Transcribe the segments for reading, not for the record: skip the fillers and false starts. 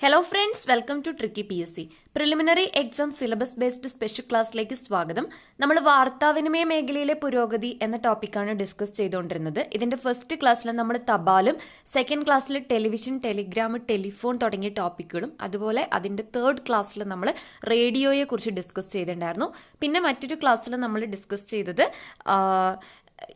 Hello friends, welcome to tricky PSC. Preliminary exam syllabus based special ക്ലാസ്സിലേക്ക് സ്വാഗതം. നമ്മൾ വാർത്താവിനിമയ മേഖലയിലെ പുരോഗതി എന്ന ടോപ്പിക്കാണ് ഡിസ്കസ് ചെയ്തുകൊണ്ടിരുന്നത്. ഇതിന്റെ ഫസ്റ്റ് ക്ലാസ്സിൽ നമ്മൾ തപാലും, സെക്കൻഡ് ക്ലാസ്സിൽ ടെലിവിഷൻ, ടെലിഗ്രാം, ടെലിഫോൺ തുടങ്ങിയ ടോപ്പിക്കുകളും, അതുപോലെ അതിന്റെ തേർഡ് ക്ലാസ്സിൽ നമ്മൾ റേഡിയോയെ കുറിച്ച് ഡിസ്കസ് ചെയ്തിട്ടുണ്ടായിരുന്നു. പിന്നെ മറ്റൊരു ക്ലാസ്സിൽ നമ്മൾ ഡിസ്കസ് ചെയ്തത്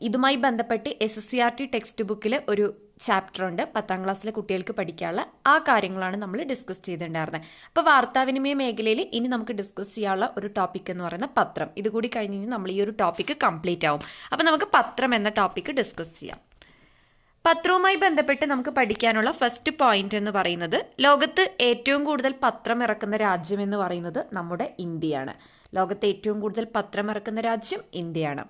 ഇതുമായി ബന്ധപ്പെട്ട് SSCRT ടെക്സ്റ്റ് ബുക്കിൽ ഒരു ചാപ്റ്റർ ഉണ്ട്, 10ാം ക്ലാസ്സിലെ കുട്ടികൾക്ക് പഠിക്കാനുള്ള ആ കാര്യങ്ങളാണ് നമ്മൾ ഡിസ്കസ് ചെയ്തിട്ടുണ്ടായിരുന്നത്. അപ്പോൾ വാർത്താവിനിമയ മേഖലയിൽ ഇനി നമുക്ക് ഡിസ്കസ് ചെയ്യാനുള്ള ഒരു ടോപ്പിക് എന്ന് പറയുന്ന പത്രം. ഇതുകൂടി കഴിഞ്ഞ് നമ്മൾ ഈ ഒരു ടോപ്പിക്ക് കംപ്ലീറ്റ് ആവും. അപ്പോൾ നമുക്ക് പത്രം എന്ന ടോപ്പിക്ക് ഡിസ്കസ് ചെയ്യാം. പത്രവുമായി ബന്ധപ്പെട്ട് നമുക്ക് പഠിക്കാനുള്ള ഫസ്റ്റ് പോയിന്റ് എന്ന് പറയുന്നത്, ലോകത്ത് ഏറ്റവും കൂടുതൽ പത്രം ഇറക്കുന്ന രാജ്യം എന്ന് പറയുന്നത് നമ്മുടെ ഇന്ത്യയാണ്. ലോകത്ത് ഏറ്റവും കൂടുതൽ പത്രം ഇറക്കുന്ന രാജ്യം ഇന്ത്യയാണ്.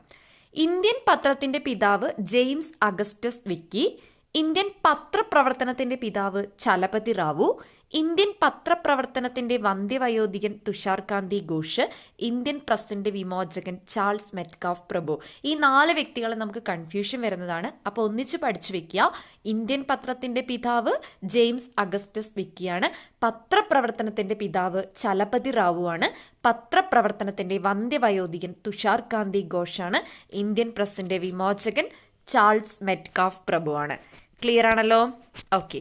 ഇന്ത്യൻ പത്രത്തിന്റെ പിതാവ് ജെയിംസ് അഗസ്റ്റസ് വിക്കി. ഇന്ത്യൻ പത്രപ്രവർത്തനത്തിന്റെ പിതാവ് ചലപതി റാവു. ഇന്ത്യൻ പത്രപ്രവർത്തനത്തിന്റെ വന്ധ്യവയോധികൻ തുഷാർ കാന്തി ഘോഷ്. ഇന്ത്യൻ പ്രസിന്റെ വിമോചകൻ ചാൾസ് മെറ്റ്കാഫ് പ്രഭു. ഈ 4 വ്യക്തികളെ നമുക്ക് കൺഫ്യൂഷൻ വരുന്നതാണ്. അപ്പോൾ ഒന്നിച്ച് പഠിച്ചു വെക്കുക. ഇന്ത്യൻ പത്രത്തിന്റെ പിതാവ് ജെയിംസ് അഗസ്റ്റസ് വിക്കിയാണ്. പത്രപ്രവർത്തനത്തിന്റെ പിതാവ് ചലപതി റാവു ആണ്. പത്രപ്രവർത്തനത്തിന്റെ വന്ധ്യവയോധികൻ തുഷാർ കാന്തി ഘോഷാണ്. ഇന്ത്യൻ പ്രസിന്റെ വിമോചകൻ ചാൾസ് മെറ്റ്കാഫ് പ്രഭു ആണ്. ക്ലിയർ ആണല്ലോ? ഓക്കെ.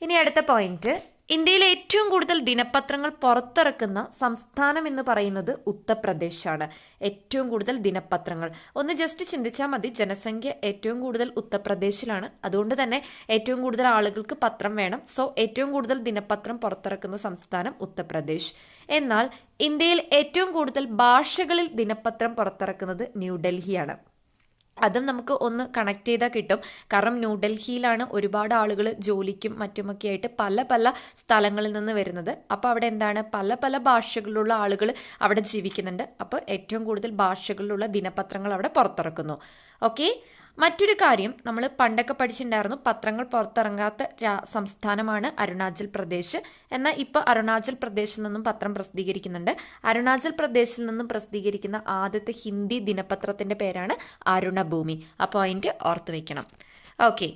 ഇനി അടുത്ത പോയിന്റ്, ഇന്ത്യയിൽ ഏറ്റവും കൂടുതൽ ദിനപത്രങ്ങൾ പുറത്തിറക്കുന്ന സംസ്ഥാനം എന്ന് പറയുന്നത് ഉത്തർപ്രദേശാണ്. ഏറ്റവും കൂടുതൽ ദിനപത്രങ്ങൾ ഒന്ന് ജസ്റ്റ് ചിന്തിച്ചാൽ മതി. ജനസംഖ്യ ഏറ്റവും കൂടുതൽ ഉത്തർപ്രദേശിലാണ്. അതുകൊണ്ട് തന്നെ ഏറ്റവും കൂടുതൽ ആളുകൾക്ക് പത്രം വേണം. സോ ഏറ്റവും കൂടുതൽ ദിനപത്രം പുറത്തിറക്കുന്ന സംസ്ഥാനം ഉത്തർപ്രദേശ്. എന്നാൽ ഇന്ത്യയിൽ ഏറ്റവും കൂടുതൽ ഭാഷകളിൽ ദിനപത്രം പുറത്തിറക്കുന്നത് ന്യൂഡൽഹിയാണ്. അതും നമുക്ക് ഒന്ന് കണക്ട് ചെയ്താൽ കിട്ടും. കാരണം ന്യൂഡൽഹിയിലാണ് ഒരുപാട് ആളുകൾ ജോലിക്കും മറ്റുമൊക്കെ ആയിട്ട് പല പല സ്ഥലങ്ങളിൽ നിന്ന് വരുന്നത്. അപ്പോൾ അവിടെ എന്താണ്, പല പല ഭാഷകളിലുള്ള ആളുകൾ അവിടെ ജീവിക്കുന്നുണ്ട്. അപ്പോൾ ഏറ്റവും കൂടുതൽ ഭാഷകളിലുള്ള ദിനപത്രങ്ങൾ അവിടെ പുറത്തിറക്കുന്നു. ഓക്കെ. മറ്റൊരു കാര്യം, നമ്മൾ പണ്ടൊക്കെ പഠിച്ചിട്ടുണ്ടായിരുന്നു, പത്രങ്ങൾ പുറത്തിറങ്ങാത്ത സംസ്ഥാനമാണ് അരുണാചൽ പ്രദേശ്. എന്നാൽ ഇപ്പോൾ അരുണാചൽ പ്രദേശിൽ നിന്നും പത്രം പ്രസിദ്ധീകരിക്കുന്നുണ്ട്. അരുണാചൽ പ്രദേശിൽ നിന്നും പ്രസിദ്ധീകരിക്കുന്ന ആദ്യത്തെ ഹിന്ദി ദിനപത്രത്തിന്റെ പേരാണ് അരുണഭൂമി. ആ പോയിന്റ് ഓർത്തു വെക്കണം. ഓക്കെ.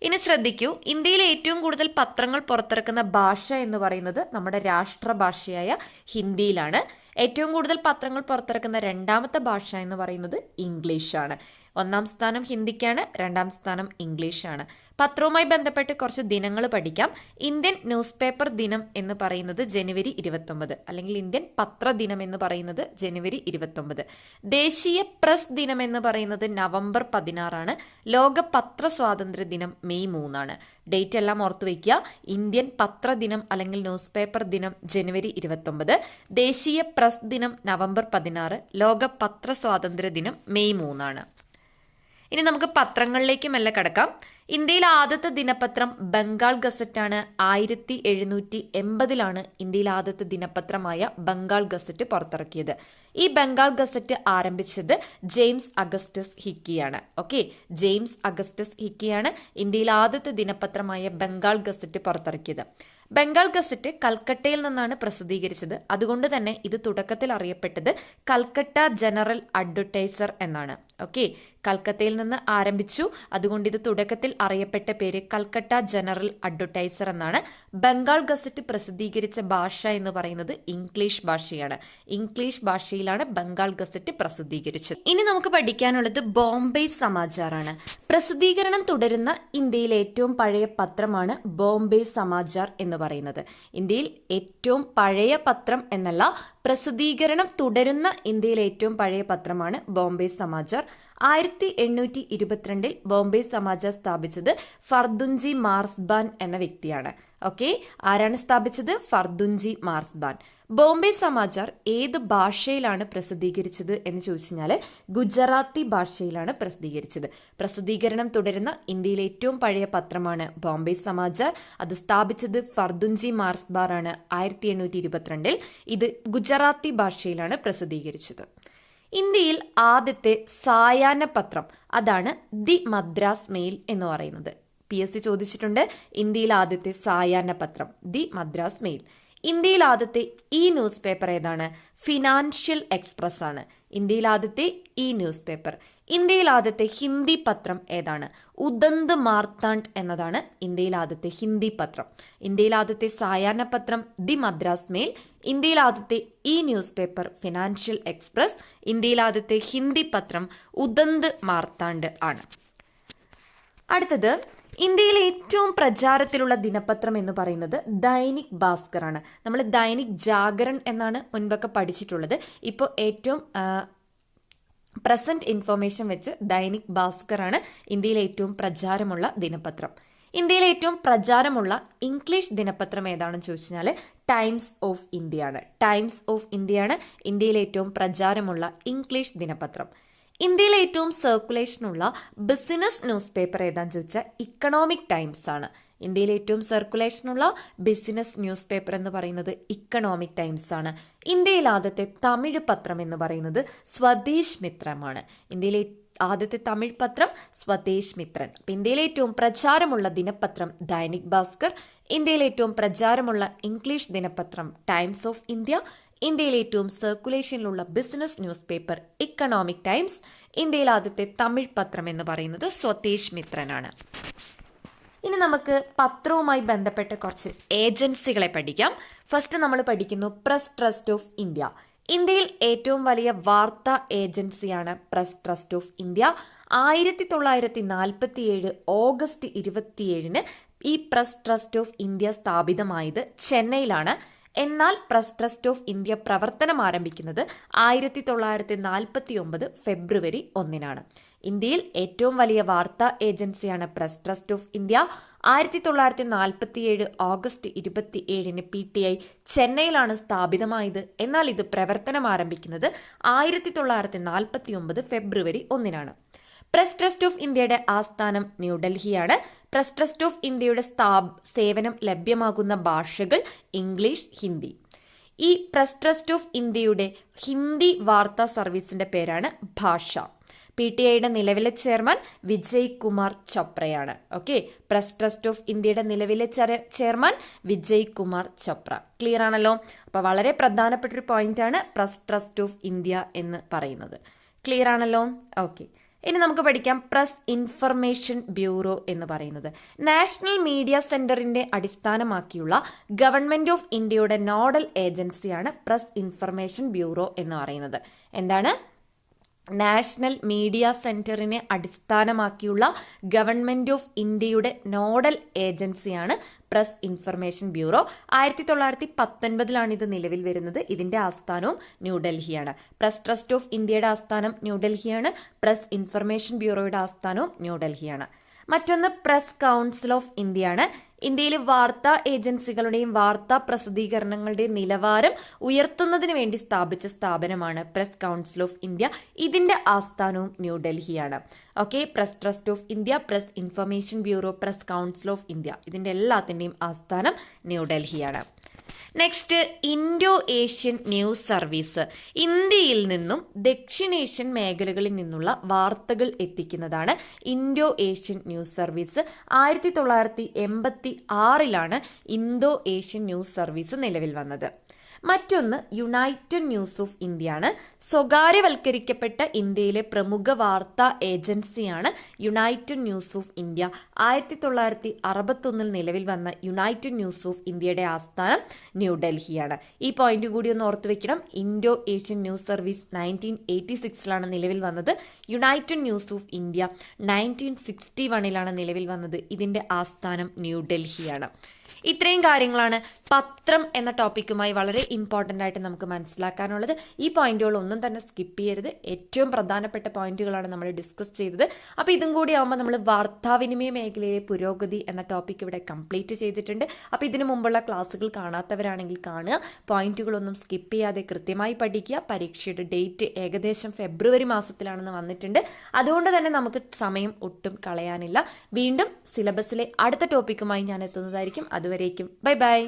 ഇനി ശ്രദ്ധിക്കൂ, ഇന്ത്യയിലെ ഏറ്റവും കൂടുതൽ പത്രങ്ങൾ പുറത്തിറക്കുന്ന ഭാഷ എന്ന് പറയുന്നത് നമ്മുടെ രാഷ്ട്രഭാഷയായ ഹിന്ദിയിലാണ്. ഏറ്റവും കൂടുതൽ പത്രങ്ങൾ പുറത്തിറക്കുന്ന രണ്ടാമത്തെ ഭാഷ എന്ന് പറയുന്നത് ഇംഗ്ലീഷാണ്. 1ാം സ്ഥാനം ഹിന്ദിക്കാണ്, 2ാം സ്ഥാനം ഇംഗ്ലീഷാണ്. പത്രവുമായി ബന്ധപ്പെട്ട് കുറച്ച് ദിനങ്ങൾ പഠിക്കാം. ഇന്ത്യൻ ന്യൂസ് പേപ്പർ ദിനം എന്ന് പറയുന്നത് ജനുവരി 29, അല്ലെങ്കിൽ ഇന്ത്യൻ പത്ര ദിനം എന്ന് പറയുന്നത് ജനുവരി 29. ദേശീയ പ്രസ് ദിനം എന്ന് പറയുന്നത് നവംബർ 16 ആണ്. ലോക പത്ര സ്വാതന്ത്ര്യ ദിനം മെയ് 3 ഡേറ്റ് എല്ലാം ഓർത്തു വയ്ക്കുക. ഇന്ത്യൻ പത്ര ദിനം അല്ലെങ്കിൽ ന്യൂസ് പേപ്പർ ദിനം ജനുവരി 29, ദേശീയ പ്രസ് ദിനം നവംബർ 16, ലോക പത്ര സ്വാതന്ത്ര്യ ദിനം മെയ് 3. ഇനി നമുക്ക് പത്രങ്ങളിലേക്ക് മെല്ലെ കടക്കാം. ഇന്ത്യയിലെ ആദ്യത്തെ ദിനപത്രം ബംഗാൾ ഗസറ്റാണ്. 1780 ഇന്ത്യയിലെ ആദ്യത്തെ ദിനപത്രമായ ബംഗാൾ ഗസറ്റ് പുറത്തിറക്കിയത്. ഈ ബംഗാൾ ഗസറ്റ് ആരംഭിച്ചത് ജെയിംസ് അഗസ്റ്റസ് ഹിക്കിയാണ്. ഓക്കെ, ജെയിംസ് അഗസ്റ്റസ് ഹിക്കിയാണ് ഇന്ത്യയിലെ ആദ്യത്തെ ദിനപത്രമായ ബംഗാൾ ഗസറ്റ് പുറത്തിറക്കിയത്. ബംഗാൾ ഗസറ്റ് കൽക്കട്ടയിൽ നിന്നാണ് പ്രസിദ്ധീകരിച്ചത്. അതുകൊണ്ട് തന്നെ ഇത് തുടക്കത്തിൽ അറിയപ്പെട്ടത് കൽക്കട്ട ജനറൽ അഡ്വർടൈസർ എന്നാണ്. ഓക്കെ, കൽക്കത്തയിൽ നിന്ന് ആരംഭിച്ചു. അതുകൊണ്ട് ഇത് തുടക്കത്തിൽ അറിയപ്പെട്ട പേര് കൽക്കട്ട ജനറൽ അഡ്വർടൈസർ എന്നാണ്. ബംഗാൾ ഗസറ്റ് പ്രസിദ്ധീകരിച്ച ഭാഷ എന്ന് പറയുന്നത് ഇംഗ്ലീഷ് ഭാഷയാണ്. ഇംഗ്ലീഷ് ഭാഷയിലാണ് ബംഗാൾ ഗസറ്റ് പ്രസിദ്ധീകരിച്ചത്. ഇനി നമുക്ക് പഠിക്കാനുള്ളത് ബോംബെ സമാചാറാണ്. പ്രസിദ്ധീകരണം തുടരുന്ന ഇന്ത്യയിലെ ഏറ്റവും പഴയ പത്രമാണ് ബോംബെ സമാചാർ എന്ന് പറയുന്നത്. ഇന്ത്യയിൽ ഏറ്റവും പഴയ പത്രം എന്നല്ല, പ്രസിദ്ധീകരണം തുടരുന്ന ഇന്ത്യയിലെ ഏറ്റവും പഴയ പത്രമാണ് ബോംബെ സമാചാർ. 1822 ബോംബെ സമാചാർ സ്ഥാപിച്ചത് ഫർദുൻജി മാർസ്ബാൻ എന്ന വ്യക്തിയാണ്. ഓക്കെ, ആരാണ് സ്ഥാപിച്ചത്? ഫർദുൻജി മാർസ്ബാൻ. ബോംബെ സമാചാർ ഏത് ഭാഷയിലാണ് പ്രസിദ്ധീകരിച്ചത് എന്ന് ചോദിച്ചാൽ ഗുജറാത്തി ഭാഷയിലാണ് പ്രസിദ്ധീകരിച്ചത്. പ്രസിദ്ധീകരണം തുടരുന്ന ഇന്ത്യയിലെ ഏറ്റവും പഴയ പത്രമാണ് ബോംബെ സമാചാർ. അത് സ്ഥാപിച്ചത് ഫർദുൻജി മാർസ്ബാൻ ആണ് 1822. ഇത് ഗുജറാത്തി ഭാഷയിലാണ് പ്രസിദ്ധീകരിച്ചത്. ഇന്ത്യയിൽ ആദ്യത്തെ സായാഹ്ന പത്രം അതാണ് ദി മദ്രാസ് മെയിൽ എന്ന് പറയുന്നത്. PSC ചോദിച്ചിട്ടുണ്ട്, ഇന്ത്യയിൽ ആദ്യത്തെ സായാഹ്ന പത്രം ദി മദ്രാസ് മെയിൽ. ഇന്ത്യയിൽ ആദ്യത്തെ ന്യൂസ് പേപ്പർ ഏതാണ്? ഫിനാൻഷ്യൽ എക്സ്പ്രസ് ആണ് ഇന്ത്യയിൽ ആദ്യത്തെ ന്യൂസ് പേപ്പർ. ഇന്ത്യയിൽ ആദ്യത്തെ ഹിന്ദി പത്രം ഏതാണ്? ഉദന്ത് മാർത്താണ്ഡ് എന്നതാണ് ഇന്ത്യയിൽ ആദ്യത്തെ ഹിന്ദി പത്രം. ഇന്ത്യയിൽ ആദ്യത്തെ സായാഹ്ന പത്രം ദി മദ്രാസ് മെയിൽ. ഇന്ത്യയിൽ ആദ്യത്തെ ന്യൂസ് പേപ്പർ ഫിനാൻഷ്യൽ എക്സ്പ്രസ്. ഇന്ത്യയിൽ ആദ്യത്തെ ഹിന്ദി പത്രം ഉദന്ത് മാർത്താണ്ഡ് ആണ്. അടുത്തത്, ഇന്ത്യയിലെ ഏറ്റവും പ്രചാരത്തിലുള്ള ദിനപത്രം എന്ന് പറയുന്നത് ദൈനിക് ഭാസ്കർ ആണ്. നമ്മൾ ദൈനിക് ജാഗരൺ എന്നാണ് മുൻപൊക്കെ പഠിച്ചിട്ടുള്ളത്. ഇപ്പോൾ ഏറ്റവും പ്രസന്റ് ഇൻഫർമേഷൻ വെച്ച് ദൈനിക് ഭാസ്കർ ആണ് ഇന്ത്യയിലെ ഏറ്റവും പ്രചാരമുള്ള ദിനപത്രം. ഇന്ത്യയിലെ ഏറ്റവും പ്രചാരമുള്ള ഇംഗ്ലീഷ് ദിനപത്രം ഏതാണെന്ന് ചോദിച്ചാൽ ടൈംസ് ഓഫ് ഇന്ത്യ ആണ്. ടൈംസ് ഓഫ് ഇന്ത്യ ആണ് ഇന്ത്യയിലെ ഏറ്റവും പ്രചാരമുള്ള ഇംഗ്ലീഷ് ദിനപത്രം. ഇന്ത്യയിലെ ഏറ്റവും സർക്കുലേഷനുള്ള ബിസിനസ് ന്യൂസ് പേപ്പർ ഏതാന്ന് ചോദിച്ചാൽ ഇക്കണോമിക് ടൈംസ് ആണ്. ഇന്ത്യയിലെ ഏറ്റവും സർക്കുലേഷനുള്ള ബിസിനസ് ന്യൂസ് പേപ്പർ എന്ന് പറയുന്നത് ഇക്കണോമിക് ടൈംസ് ആണ്. ഇന്ത്യയിൽ ആദ്യത്തെ തമിഴ് പത്രം എന്ന് പറയുന്നത് സ്വദേശ് മിത്രമാണ്. ഇന്ത്യയിലെ ആദ്യത്തെ തമിഴ് പത്രം സ്വദേശ് മിത്രൻ. ഇന്ത്യയിലെ ഏറ്റവും പ്രചാരമുള്ള ദിനപത്രം ദൈനിക് ഭാസ്കർ. ഇന്ത്യയിലെ ഏറ്റവും പ്രചാരമുള്ള ഇംഗ്ലീഷ് ദിനപത്രം ടൈംസ് ഓഫ് ഇന്ത്യ. ഇന്ത്യയിലെ ഏറ്റവും സർക്കുലേഷനിലുള്ള business newspaper Economic Times. ഇന്ത്യയിൽ ആദ്യത്തെ തമിഴ് പത്രം എന്ന് പറയുന്നത് സ്വദേശ് മിത്രനാണ്. ഇനി നമുക്ക് പത്രവുമായി ബന്ധപ്പെട്ട കുറച്ച് ഏജൻസികളെ പഠിക്കാം. ഫസ്റ്റ് നമ്മൾ പഠിക്കുന്നു പ്രസ് ട്രസ്റ്റ് ഓഫ് ഇന്ത്യ. ഇന്ത്യയിൽ ഏറ്റവും വലിയ വാർത്താ ഏജൻസിയാണ് press Trust of India. 1947 August 27 ഈ പ്രസ് ട്രസ്റ്റ് ഓഫ് ഇന്ത്യ സ്ഥാപിതമായത് ചെന്നൈയിലാണ്. എന്നാൽ പ്രസ് ട്രസ്റ്റ് ഓഫ് ഇന്ത്യ പ്രവർത്തനം ആരംഭിക്കുന്നത് 1949 ഫെബ്രുവരി 1 ഇന്ത്യയിൽ ഏറ്റവും വലിയ വാർത്താ ഏജൻസിയാണ് press Trust of India. 1947 August 27 PTI ചെന്നൈയിലാണ് സ്ഥാപിതമായത്. എന്നാൽ ഇത് പ്രവർത്തനം ആരംഭിക്കുന്നത് 1949 ഫെബ്രുവരി 1 പ്രസ് ട്രസ്റ്റ് ഓഫ് ഇന്ത്യയുടെ ആസ്ഥാനം ന്യൂഡൽഹിയാണ്. പ്രസ് ട്രസ്റ്റ് ഓഫ് ഇന്ത്യയുടെ സേവനം ലഭ്യമാകുന്ന ഭാഷകൾ ഇംഗ്ലീഷ്, ഹിന്ദി. ഈ പ്രസ് ട്രസ്റ്റ് ഓഫ് ഇന്ത്യയുടെ ഹിന്ദി വാർത്താ സർവീസിന്റെ പേരാണ് ഭാഷ. PTIയുടെ നിലവിലെ ചെയർമാൻ വിജയ് കുമാർ ചോപ്രയാണ്. ഓക്കെ, പ്രസ് ട്രസ്റ്റ് ഓഫ് ഇന്ത്യയുടെ നിലവിലെ ചെയർമാൻ വിജയ് കുമാർ ചോപ്ര. ക്ലിയർ ആണല്ലോ? അപ്പൊ വളരെ പ്രധാനപ്പെട്ട ഒരു പോയിന്റ് ആണ് പ്രസ് ട്രസ്റ്റ് ഓഫ് ഇന്ത്യ എന്ന് പറയുന്നത്. ക്ലിയർ ആണല്ലോ? ഓക്കെ, ഇനി നമുക്ക് പഠിക്കാം പ്രസ് ഇൻഫർമേഷൻ ബ്യൂറോ എന്ന് പറയുന്നത് നാഷണൽ മീഡിയ സെന്ററിന്റെ അടിസ്ഥാനമാക്കിയുള്ള ഗവൺമെന്റ് ഓഫ് ഇന്ത്യയുടെ നോഡൽ ഏജൻസിയാണ് പ്രസ് ഇൻഫർമേഷൻ ബ്യൂറോ എന്ന് പറയുന്നത്. എന്താണ്? നാഷണൽ മീഡിയ സെന്ററിനെ അടിസ്ഥാനമാക്കിയുള്ള ഗവൺമെന്റ് ഓഫ് ഇന്ത്യയുടെ നോഡൽ ഏജൻസിയാണ് പ്രസ് ഇൻഫർമേഷൻ ബ്യൂറോ. 1919 ഇത് നിലവിൽ വരുന്നത്. ഇതിന്റെ ആസ്ഥാനവും ന്യൂഡൽഹിയാണ്. പ്രസ് ട്രസ്റ്റ് ഓഫ് ഇന്ത്യയുടെ ആസ്ഥാനം ന്യൂഡൽഹിയാണ്. Press information ബ്യൂറോയുടെ ആസ്ഥാനവും ന്യൂഡൽഹിയാണ്. മറ്റൊന്ന് പ്രസ് കൗൺസിൽ ഓഫ് ഇന്ത്യയാണ്. ഇന്ത്യയിൽ വാർത്താ ഏജൻസികളുടെയും വാർത്താ പ്രസിദ്ധീകരണങ്ങളുടെയും നിലവാരം ഉയർത്തുന്നതിന് വേണ്ടി സ്ഥാപിച്ച സ്ഥാപനമാണ് പ്രസ് കൗൺസിൽ ഓഫ് ഇന്ത്യ. ഇതിന്റെ ആസ്ഥാനവും ന്യൂഡൽഹിയാണ്. Okay, Press Trust of India, Press Information Bureau, Press Council of India, ഇതിന്റെ എല്ലാത്തിന്റെയും ആസ്ഥാനം ന്യൂഡൽഹിയാണ്. Next, Indo Asian News Service. ഇന്ത്യയിൽ നിന്നും ദക്ഷിണേഷ്യൻ മേഖലകളിൽ നിന്നുള്ള വാർത്തകൾ എത്തിക്കുന്നതാണ് Indo Asian News Service. 1986 Indo Asian News Service നിലവിൽ വന്നത്. മറ്റൊന്ന് യുണൈറ്റഡ് ന്യൂസ് ഓഫ് ഇന്ത്യ ആണ്. സ്വകാര്യവൽക്കരിക്കപ്പെട്ട ഇന്ത്യയിലെ പ്രമുഖ വാർത്താ ഏജൻസിയാണ് യുണൈറ്റഡ് ന്യൂസ് ഓഫ് ഇന്ത്യ. 1961 നിലവിൽ വന്ന യുണൈറ്റഡ് ന്യൂസ് ഓഫ് ഇന്ത്യയുടെ ആസ്ഥാനം ന്യൂഡൽഹിയാണ്. ഈ പോയിന്റ് കൂടി ഒന്ന് ഓർത്തു വെക്കണം. ഇൻഡോ ഏഷ്യൻ ന്യൂസ് സർവീസ് 1986 നിലവിൽ വന്നത്. യുണൈറ്റഡ് ന്യൂസ് ഓഫ് ഇന്ത്യ 1961 നിലവിൽ വന്നത്. ഇതിന്റെ ആസ്ഥാനം ന്യൂഡൽഹിയാണ്. ഇത്രയും കാര്യങ്ങളാണ് പത്രം എന്ന ടോപ്പിക്കുമായി വളരെ ഇമ്പോർട്ടൻ്റ് ആയിട്ട് നമുക്ക് മനസ്സിലാക്കാനുള്ളത്. ഈ പോയിന്റുകൾ ഒന്നും തന്നെ സ്കിപ്പ് ചെയ്യരുത്. ഏറ്റവും പ്രധാനപ്പെട്ട പോയിന്റുകളാണ് നമ്മൾ ഡിസ്കസ് ചെയ്തത്. അപ്പോൾ ഇതും കൂടി ആകുമ്പോൾ നമ്മൾ വാർത്താവിനിമയ മേഖലയിലെ പുരോഗതി എന്ന ടോപ്പിക് ഇവിടെ കംപ്ലീറ്റ് ചെയ്തിട്ടുണ്ട്. അപ്പോൾ ഇതിനു മുമ്പുള്ള ക്ലാസ്സുകൾ കാണാത്തവരാണെങ്കിൽ കാണുക. പോയിന്റുകളൊന്നും സ്കിപ്പ് ചെയ്യാതെ കൃത്യമായി പഠിക്കുക. പരീക്ഷയുടെ ഡേറ്റ് ഏകദേശം ഫെബ്രുവരി മാസത്തിലാണെന്ന് വന്നിട്ടുണ്ട്. അതുകൊണ്ട് തന്നെ നമുക്ക് സമയം ഒട്ടും കളയാനില്ല. വീണ്ടും സിലബസിലെ അടുത്ത ടോപ്പിക്കുമായി ഞാൻ എത്തുന്നതായിരിക്കും. അതുവരേക്കും ബൈ ബൈ.